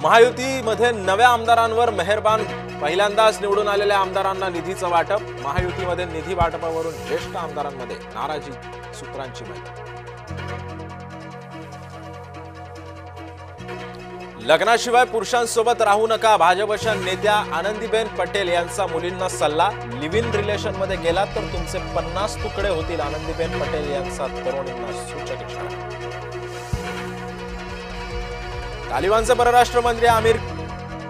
महायुतीमध्ये नव्या आमदारांवर मेहरबान, पहिल्यांदाच निवडून आलेल्या आमदारांना निधीचं वाटप. महायुतीमध्ये निधी वाटपावरून ज्येष्ठ आमदारांमध्ये नाराजी, सूत्रांची माहिती. लग्नाशिवाय पुरुषांसोबत राहू नका, भाजपच्या नेत्या आनंदीबेन पटेल यांचा मुलींना सल्ला. लिव्ह इन रिलेशन मध्ये गेलात तर तुमचे 50 तुकडे होतील, आनंदीबेन पटेल यांचा तरुणींना सूचक इशारा. तालिबानचे परराष्ट्र मंत्री आमिर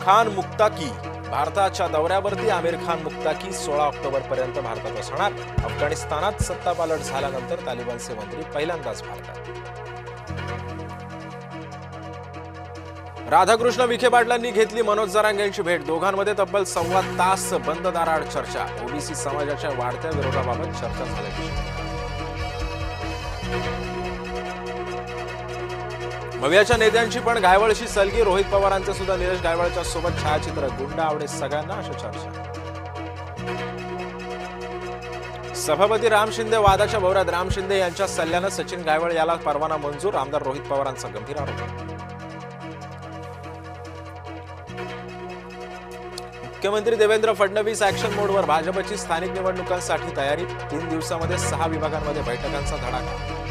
खान मुक्ताकी भारताच्या दौऱ्यावरती. आमिर खान मुक्ताकी 16 ऑक्टोबर पर्यंत भारतात असणार. अफगाणिस्तानात सत्तापालट झाल्यानंतर तालिबानचे मंत्री पहिल्यांदाच भारतात. राधाकृष्ण विखे पाटलांनी घेतली मनोज जरांगे यांची भेट. दोघांमध्ये तब्बल 1.25 तास बंद दाराआड चर्चा. ओबीसी समाजाच्या वाढत्या विरोधाबाबत चर्चा झाल्याची. मवियाच्या नेत्यांची पण घायवळशी सलगी. रोहित पवारांचे सुद्धा निलेश घायवळच्या सोबत छायाचित्र. गुंडा आवडे सगळ्यांना, अशा चर्चा. सभापती राम शिंदे वादाच्या भोवऱ्यात. राम शिंदे यांच्या सल्ल्यानं सचिन घायवळ याला परवाना मंजूर. आमदार रोहित पवारांचा गंभीर आरोप. मुख्यमंत्री देवेंद्र फडणवीस ऍक्शन मोडवर. भाजपची स्थानिक निवडणुकांसाठी तयारी. 3 दिवसांमध्ये 6 विभागांमध्ये बैठकांचा धडाका.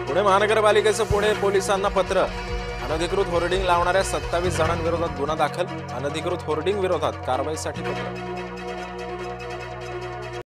पुणे महानगरपालिकेचं पुणे पोलिसांना पत्र. अनधिकृत होर्डिंग लावणाऱ्या 27 जणांविरोधात गुन्हा दाखल. अनधिकृत होर्डिंग विरोधात कारवाईसाठी पत्र.